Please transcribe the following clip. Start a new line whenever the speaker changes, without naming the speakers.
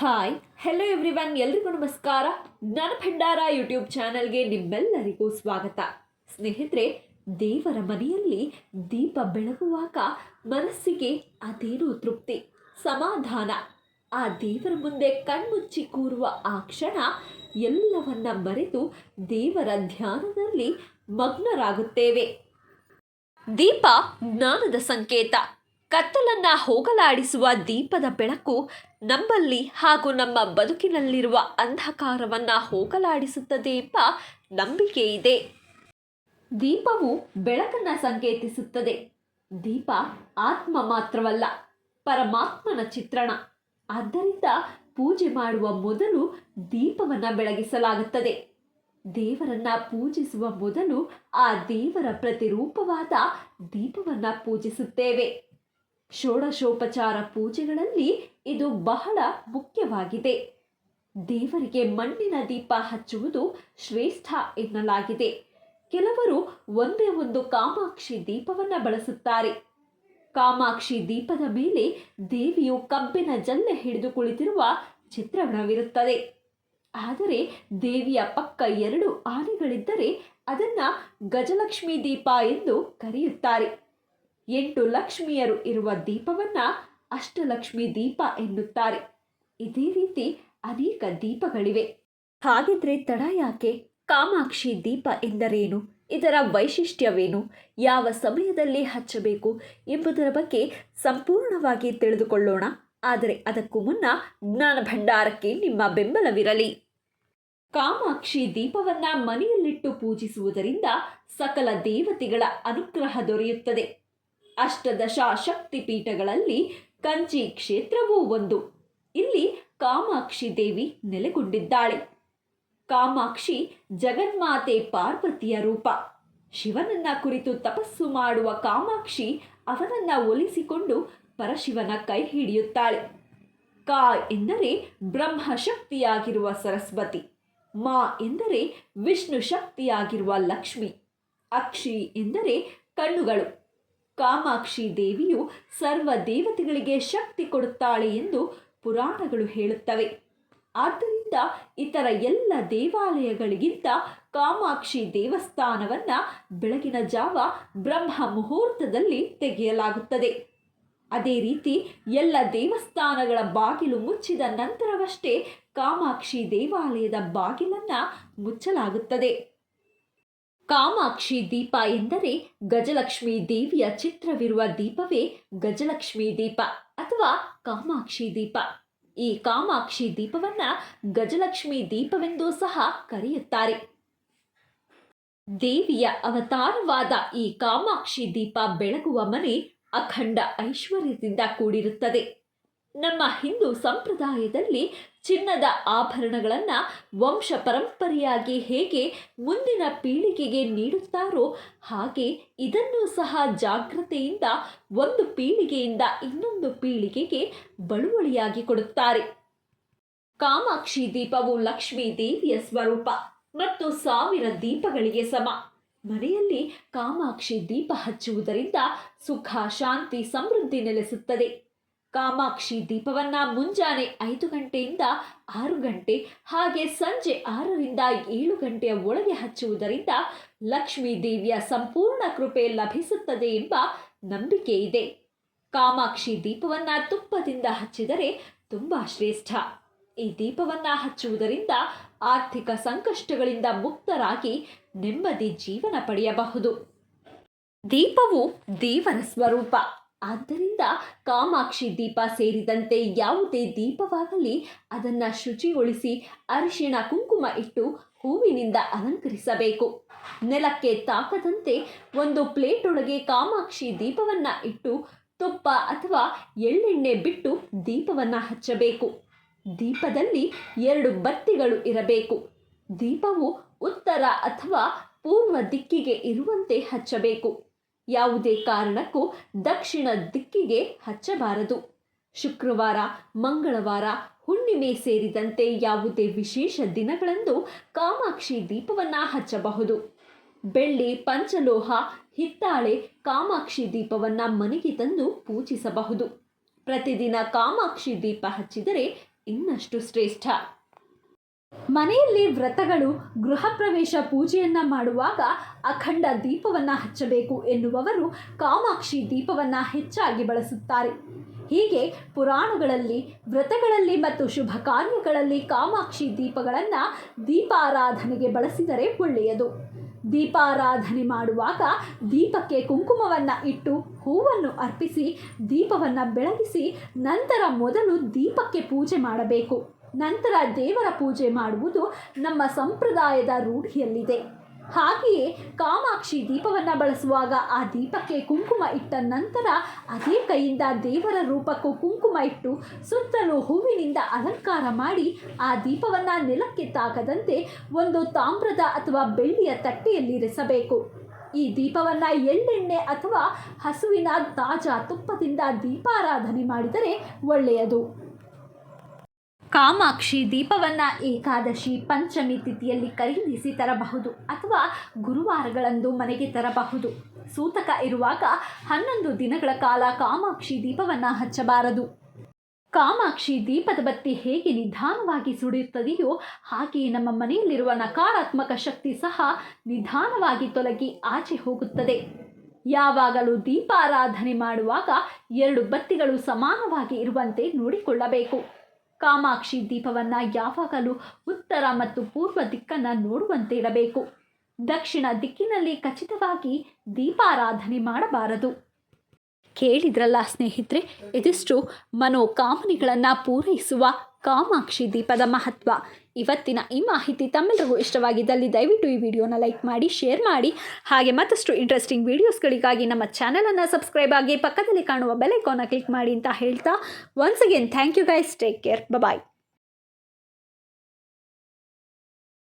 Hi hello everyone, ಎಲ್ರಿಗೂ ನಮಸ್ಕಾರ. ಜ್ಞಾನ ಭಂಡಾರ ಯೂಟ್ಯೂಬ್ ಚಾನಲ್ಗೆ ನಿಮ್ಮೆಲ್ಲರಿಗೂ ಸ್ವಾಗತ. ಸ್ನೇಹಿತರೆ, ದೇವರ ಮನೆಯಲ್ಲಿ ದೀಪ ಬೆಳಗುವಾಗ ಮನಸ್ಸಿಗೆ ಅದೇನು ತೃಪ್ತಿ, ಸಮಾಧಾನ. ಆ ದೇವರ ಮುಂದೆ ಕಣ್ಮುಚ್ಚಿ ಕೂರುವ ಆ ಕ್ಷಣ ಎಲ್ಲವನ್ನ ಮರೆತು ದೇವರ ಧ್ಯಾನದಲ್ಲಿ ಮಗ್ನರಾಗುತ್ತೇವೆ. ದೀಪ ಜ್ಞಾನದ ಸಂಕೇತ. ಕತ್ತಲನ್ನ ಹೋಗಲಾಡಿಸುವ ದೀಪದ ಬೆಳಕು ನಮ್ಮಲ್ಲಿ ಹಾಗೂ ನಮ್ಮ ಬದುಕಿನಲ್ಲಿರುವ ಅಂಧಕಾರವನ್ನು ಹೋಗಲಾಡಿಸುತ್ತದೆ ಎಂಬ ನಂಬಿಕೆ ಇದೆ. ದೀಪವು ಬೆಳಕನ್ನು ಸಂಕೇತಿಸುತ್ತದೆ. ದೀಪ ಆತ್ಮ ಮಾತ್ರವಲ್ಲ, ಪರಮಾತ್ಮನ ಚಿತ್ರಣ. ಆದ್ದರಿಂದ ಪೂಜೆ ಮಾಡುವ ಮೊದಲು ದೀಪವನ್ನು ಬೆಳಗಿಸಲಾಗುತ್ತದೆ. ದೇವರನ್ನ ಪೂಜಿಸುವ ಮೊದಲು ಆ ದೇವರ ಪ್ರತಿರೂಪವಾದ ದೀಪವನ್ನು ಪೂಜಿಸುತ್ತೇವೆ. ಷೋಡಶೋಪಚಾರ ಪೂಜೆಗಳಲ್ಲಿ ಇದು ಬಹಳ ಮುಖ್ಯವಾಗಿದೆ. ದೇವರಿಗೆ ಮಣ್ಣಿನ ದೀಪ ಹಚ್ಚುವುದು ಶ್ರೇಷ್ಠ ಎನ್ನಲಾಗಿದೆ. ಕೆಲವರು ಒಂದೇ ಒಂದು ಕಾಮಾಕ್ಷಿ ದೀಪವನ್ನು ಬಳಸುತ್ತಾರೆ. ಕಾಮಾಕ್ಷಿ ದೀಪದ ಮೇಲೆ ದೇವಿಯು ಕಬ್ಬಿನ ಜಲ್ಲೆ ಹಿಡಿದು ಕುಳಿತಿರುವ ಚಿತ್ರಣವಿರುತ್ತದೆ. ಆದರೆ ದೇವಿಯ ಪಕ್ಕ 2 ಆನೆಗಳಿದ್ದರೆ ಅದನ್ನು ಗಜಲಕ್ಷ್ಮಿ ದೀಪ ಎಂದು ಕರೆಯುತ್ತಾರೆ. 8 ಲಕ್ಷ್ಮಿಯರು ಇರುವ ದೀಪವನ್ನು ಅಷ್ಟಲಕ್ಷ್ಮಿ ದೀಪ ಎನ್ನುತ್ತಾರೆ. ಇದೇ ರೀತಿ ಅನೇಕ ದೀಪಗಳಿವೆ. ಹಾಗಿದ್ರೆ ತಡ ಯಾಕೆ? ಕಾಮಾಕ್ಷಿ ದೀಪ ಎಂದರೇನು? ಇದರ ವೈಶಿಷ್ಟ್ಯವೇನು? ಯಾವ ಸಮಯದಲ್ಲಿ ಹಚ್ಚಬೇಕು ಎಂಬುದರ ಬಗ್ಗೆ ಸಂಪೂರ್ಣವಾಗಿ ತಿಳಿದುಕೊಳ್ಳೋಣ. ಆದರೆ ಅದಕ್ಕೂ ಮುನ್ನ ಜ್ಞಾನ ಭಂಡಾರಕ್ಕೆ ನಿಮ್ಮ ಬೆಂಬಲವಿರಲಿ. ಕಾಮಾಕ್ಷಿ ದೀಪವನ್ನ ಮನೆಯಲ್ಲಿಟ್ಟು ಪೂಜಿಸುವುದರಿಂದ ಸಕಲ ದೇವತೆಗಳ ಅನುಗ್ರಹ ದೊರೆಯುತ್ತದೆ. ಅಷ್ಟದಶ ಶಕ್ತಿ ಪೀಠಗಳಲ್ಲಿ ಕಂಚಿ ಕ್ಷೇತ್ರವೂ ಒಂದು. ಇಲ್ಲಿ ಕಾಮಾಕ್ಷಿ ದೇವಿ ನೆಲೆಗೊಂಡಿದ್ದಾಳೆ. ಕಾಮಾಕ್ಷಿ ಜಗನ್ಮಾತೆ ಪಾರ್ವತಿಯ ರೂಪ. ಶಿವನನ್ನ ಕುರಿತು ತಪಸ್ಸು ಮಾಡುವ ಕಾಮಾಕ್ಷಿ ಅವನನ್ನ ಒಲಿಸಿಕೊಂಡು ಪರಶಿವನ ಕೈ ಹಿಡಿಯುತ್ತಾಳೆ. ಕಾ ಎಂದರೆ ಬ್ರಹ್ಮ ಶಕ್ತಿಯಾಗಿರುವ ಸರಸ್ವತಿ. ಮಾ ಎಂದರೆ ವಿಷ್ಣು ಶಕ್ತಿಯಾಗಿರುವ ಲಕ್ಷ್ಮಿ. ಅಕ್ಷಿ ಎಂದರೆ ಕಣ್ಣುಗಳು. ಕಾಮಾಕ್ಷಿ ದೇವಿಯು ಸರ್ವ ದೇವತೆಗಳಿಗೆ ಶಕ್ತಿ ಕೊಡುತ್ತಾಳೆ ಎಂದು ಪುರಾಣಗಳು ಹೇಳುತ್ತವೆ. ಆದ್ದರಿಂದ ಇತರ ಎಲ್ಲ ದೇವಾಲಯಗಳಿಗಿಂತ ಕಾಮಾಕ್ಷಿ ದೇವಸ್ಥಾನವನ್ನು ಬೆಳಗಿನ ಜಾವ ಬ್ರಹ್ಮ ಮುಹೂರ್ತದಲ್ಲಿ ತೆಗೆಯಲಾಗುತ್ತದೆ. ಅದೇ ರೀತಿ ಎಲ್ಲ ದೇವಸ್ಥಾನಗಳ ಬಾಗಿಲು ಮುಚ್ಚಿದ ನಂತರವಷ್ಟೇ ಕಾಮಾಕ್ಷಿ ದೇವಾಲಯದ ಬಾಗಿಲನ್ನು ಮುಚ್ಚಲಾಗುತ್ತದೆ. ಕಾಮಾಕ್ಷಿ ದೀಪ ಎಂದರೆ ಗಜಲಕ್ಷ್ಮಿ ದೇವಿಯ ಚಿತ್ರವಿರುವ ದೀಪವೇ ಗಜಲಕ್ಷ್ಮಿ ದೀಪ ಅಥವಾ ಕಾಮಾಕ್ಷಿ ದೀಪ. ಈ ಕಾಮಾಕ್ಷಿ ದೀಪವನ್ನ ಗಜಲಕ್ಷ್ಮಿ ದೀಪವೆಂದೂ ಸಹ ಕರೆಯುತ್ತಾರೆ. ದೇವಿಯ ಅವತಾರವಾದ ಈ ಕಾಮಾಕ್ಷಿ ದೀಪ ಬೆಳಗುವ ಮನೆ ಅಖಂಡ ಐಶ್ವರ್ಯದಿಂದ ಕೂಡಿರುತ್ತದೆ. ನಮ್ಮ ಹಿಂದೂ ಸಂಪ್ರದಾಯದಲ್ಲಿ ಚಿನ್ನದ ಆಭರಣಗಳನ್ನು ವಂಶ ಪರಂಪರೆಯಾಗಿ ಹೇಗೆ ಮುಂದಿನ ಪೀಳಿಗೆಗೆ ನೀಡುತ್ತಾರೋ ಹಾಗೆ ಇದನ್ನು ಸಹ ಜಾಗ್ರತೆಯಿಂದ ಒಂದು ಪೀಳಿಗೆಯಿಂದ ಇನ್ನೊಂದು ಪೀಳಿಗೆಗೆ ಬಳುವಳಿಯಾಗಿ ಕೊಡುತ್ತಾರೆ. ಕಾಮಾಕ್ಷಿ ದೀಪವು ಲಕ್ಷ್ಮೀ ದೇವಿಯ ಸ್ವರೂಪ ಮತ್ತು 1000 ದೀಪಗಳಿಗೆ ಸಮ. ಮನೆಯಲ್ಲಿ ಕಾಮಾಕ್ಷಿ ದೀಪ ಹಚ್ಚುವುದರಿಂದ ಸುಖ, ಶಾಂತಿ, ಸಮೃದ್ಧಿ ನೆಲೆಸುತ್ತದೆ. ಕಾಮಾಕ್ಷಿ ದೀಪವನ್ನ ಮುಂಜಾನೆ 5 ಗಂಟೆಯಿಂದ 6 ಗಂಟೆ ಹಾಗೆ ಸಂಜೆ 6ರಿಂದ 7 ಗಂಟೆಯ ಒಳಗೆ ಹಚ್ಚುವುದರಿಂದ ಲಕ್ಷ್ಮೀ ದೇವಿಯ ಸಂಪೂರ್ಣ ಕೃಪೆ ಲಭಿಸುತ್ತದೆ ಎಂಬ ನಂಬಿಕೆ ಇದೆ. ಕಾಮಾಕ್ಷಿ ದೀಪವನ್ನ ತುಪ್ಪದಿಂದ ಹಚ್ಚಿದರೆ ತುಂಬಾ ಶ್ರೇಷ್ಠ. ಈ ದೀಪವನ್ನ ಹಚ್ಚುವುದರಿಂದ ಆರ್ಥಿಕ ಸಂಕಷ್ಟಗಳಿಂದ ಮುಕ್ತರಾಗಿ ನೆಮ್ಮದಿ ಜೀವನ ಪಡೆಯಬಹುದು. ದೀಪವು ದೇವರ ಸ್ವರೂಪ. ಆದ್ದರಿಂದ ಕಾಮಾಕ್ಷಿ ದೀಪ ಸೇರಿದಂತೆ ಯಾವುದೇ ದೀಪವಾಗಲಿ ಅದನ್ನು ಶುಚಿಗೊಳಿಸಿ ಅರಿಶಿಣ ಕುಂಕುಮ ಇಟ್ಟು ಹೂವಿನಿಂದ ಅಲಂಕರಿಸಬೇಕು. ನೆಲಕ್ಕೆ ತಾಕದಂತೆ ಒಂದು ಪ್ಲೇಟ್ ಒಳಗೆ ಕಾಮಾಕ್ಷಿ ದೀಪವನ್ನು ಇಟ್ಟು ತುಪ್ಪ ಅಥವಾ ಎಳ್ಳೆಣ್ಣೆ ಬಿಟ್ಟು ದೀಪವನ್ನು ಹಚ್ಚಬೇಕು. ದೀಪದಲ್ಲಿ 2 ಬತ್ತಿಗಳು ಇರಬೇಕು. ದೀಪವು ಉತ್ತರ ಅಥವಾ ಪೂರ್ವ ದಿಕ್ಕಿಗೆ ಇರುವಂತೆ ಹಚ್ಚಬೇಕು. ಯಾವುದೇ ಕಾರಣಕ್ಕೂ ದಕ್ಷಿಣ ದಿಕ್ಕಿಗೆ ಹಚ್ಚಬಾರದು. ಶುಕ್ರವಾರ, ಮಂಗಳವಾರ, ಹುಣ್ಣಿಮೆ ಸೇರಿದಂತೆ ಯಾವುದೇ ವಿಶೇಷ ದಿನಗಳಂದು ಕಾಮಾಕ್ಷಿ ದೀಪವನ್ನು ಹಚ್ಚಬಹುದು. ಬೆಳ್ಳಿ, ಪಂಚಲೋಹ, ಹಿತ್ತಾಳೆ ಕಾಮಾಕ್ಷಿ ದೀಪವನ್ನು ಮನೆಗೆ ತಂದು ಪೂಜಿಸಬಹುದು. ಪ್ರತಿದಿನ ಕಾಮಾಕ್ಷಿ ದೀಪ ಹಚ್ಚಿದರೆ ಇನ್ನಷ್ಟು ಶ್ರೇಷ್ಠ. ಮನೆಯಲ್ಲಿ ವ್ರತಗಳು, ಗೃಹ ಪ್ರವೇಶ ಪೂಜೆಯನ್ನು ಮಾಡುವಾಗ ಅಖಂಡ ದೀಪವನ್ನು ಹಚ್ಚಬೇಕು ಎನ್ನುವವರು ಕಾಮಾಕ್ಷಿ ದೀಪವನ್ನು ಹೆಚ್ಚಾಗಿ ಬಳಸುತ್ತಾರೆ. ಹೀಗೆ ಪುರಾಣಗಳಲ್ಲಿ, ವ್ರತಗಳಲ್ಲಿ ಮತ್ತು ಶುಭ ಕಾರ್ಯಗಳಲ್ಲಿ ಕಾಮಾಕ್ಷಿ ದೀಪಗಳನ್ನು ದೀಪಾರಾಧನೆಗೆ ಬಳಸಿದರೆ ಒಳ್ಳೆಯದು. ದೀಪಾರಾಧನೆ ಮಾಡುವಾಗ ದೀಪಕ್ಕೆ ಕುಂಕುಮವನ್ನು ಇಟ್ಟು ಹೂವನ್ನು ಅರ್ಪಿಸಿ ದೀಪವನ್ನು ಬೆಳಗಿಸಿ ನಂತರ ಮೊದಲು ದೀಪಕ್ಕೆ ಪೂಜೆ ಮಾಡಬೇಕು. ನಂತರ ದೇವರ ಪೂಜೆ ಮಾಡುವುದು ನಮ್ಮ ಸಂಪ್ರದಾಯದ ರೂಢಿಯಲ್ಲಿದೆ. ಹಾಗೆಯೇ ಕಾಮಾಕ್ಷಿ ದೀಪವನ್ನು ಬಳಸುವಾಗ ಆ ದೀಪಕ್ಕೆ ಕುಂಕುಮ ಇಟ್ಟ ನಂತರ ಅದೇ ಕೈಯಿಂದ ದೇವರ ರೂಪಕ್ಕೂ ಕುಂಕುಮ ಇಟ್ಟು ಸುತ್ತಲೂ ಹೂವಿನಿಂದ ಅಲಂಕಾರ ಮಾಡಿ ಆ ದೀಪವನ್ನು ನೆಲಕ್ಕೆ ತಾಕದಂತೆ ಒಂದು ತಾಮ್ರದ ಅಥವಾ ಬೆಳ್ಳಿಯ ತಟ್ಟೆಯಲ್ಲಿರಿಸಬೇಕು. ಈ ದೀಪವನ್ನು ಎಳ್ಳೆಣ್ಣೆ ಅಥವಾ ಹಸುವಿನ ತಾಜಾ ತುಪ್ಪದಿಂದ ದೀಪಾರಾಧನೆ ಮಾಡಿದರೆ ಒಳ್ಳೆಯದು. ಕಾಮಾಕ್ಷಿ ದೀಪವನ್ನು ಏಕಾದಶಿ, ಪಂಚಮಿ ತಿಥಿಯಲ್ಲಿ ಖರೀದಿಸಿ ತರಬಹುದು ಅಥವಾ ಗುರುವಾರಗಳಂದು ಮನೆಗೆ ತರಬಹುದು. ಸೂತಕ ಇರುವಾಗ 11 ದಿನಗಳ ಕಾಲ ಕಾಮಾಕ್ಷಿ ದೀಪವನ್ನು ಹಚ್ಚಬಾರದು. ಕಾಮಾಕ್ಷಿ ದೀಪದ ಬತ್ತಿ ಹೇಗೆ ನಿಧಾನವಾಗಿ ಸುಡಿಯುತ್ತದೆಯೋ ಹಾಗೆಯೇ ನಮ್ಮ ಮನೆಯಲ್ಲಿರುವ ನಕಾರಾತ್ಮಕ ಶಕ್ತಿ ಸಹ ನಿಧಾನವಾಗಿ ತೊಲಗಿ ಆಚೆ ಹೋಗುತ್ತದೆ. ಯಾವಾಗಲೂ ದೀಪಾರಾಧನೆ ಮಾಡುವಾಗ 2 ಬತ್ತಿಗಳು ಸಮಾನವಾಗಿ ಇರುವಂತೆ ನೋಡಿಕೊಳ್ಳಬೇಕು. ಕಾಮಾಕ್ಷಿ ದೀಪವನ್ನು ಯಾವಾಗಲೂ ಉತ್ತರ ಮತ್ತು ಪೂರ್ವ ದಿಕ್ಕನ್ನು ನೋಡುವಂತೆ ಇಡಬೇಕು. ದಕ್ಷಿಣ ದಿಕ್ಕಿನಲ್ಲಿ ಖಚಿತವಾಗಿ ದೀಪಾರಾಧನೆ ಮಾಡಬಾರದು. ಕೇಳಿದ್ರಲ್ಲ ಸ್ನೇಹಿತರೆ, ಇದಿಷ್ಟು ಮನೋಕಾಮನೆಗಳನ್ನು ಪೂರೈಸುವ ಕಾಮಾಕ್ಷಿ ದೀಪದ ಮಹತ್ವ. ಇವತ್ತಿನ ಈ ಮಾಹಿತಿ ತಮ್ಮೆಲ್ಲರಿಗೂ ಇಷ್ಟವಾಗಿದ್ದಲ್ಲಿ ದಯವಿಟ್ಟು ಈ ವಿಡಿಯೋನ ಲೈಕ್ ಮಾಡಿ, ಶೇರ್ ಮಾಡಿ. ಹಾಗೆ ಮತ್ತಷ್ಟು ಇಂಟ್ರೆಸ್ಟಿಂಗ್ ವಿಡಿಯೋಸ್ಗಳಿಗಾಗಿ ನಮ್ಮ ಚಾನಲನ್ನು ಸಬ್ಸ್ಕ್ರೈಬ್ ಆಗಿ ಪಕ್ಕದಲ್ಲಿ ಕಾಣುವ ಬೆಲ್ ಐಕಾನ್ನ ಕ್ಲಿಕ್ ಮಾಡಿ ಅಂತ ಹೇಳ್ತಾ, once again thank you guys, take care, bye.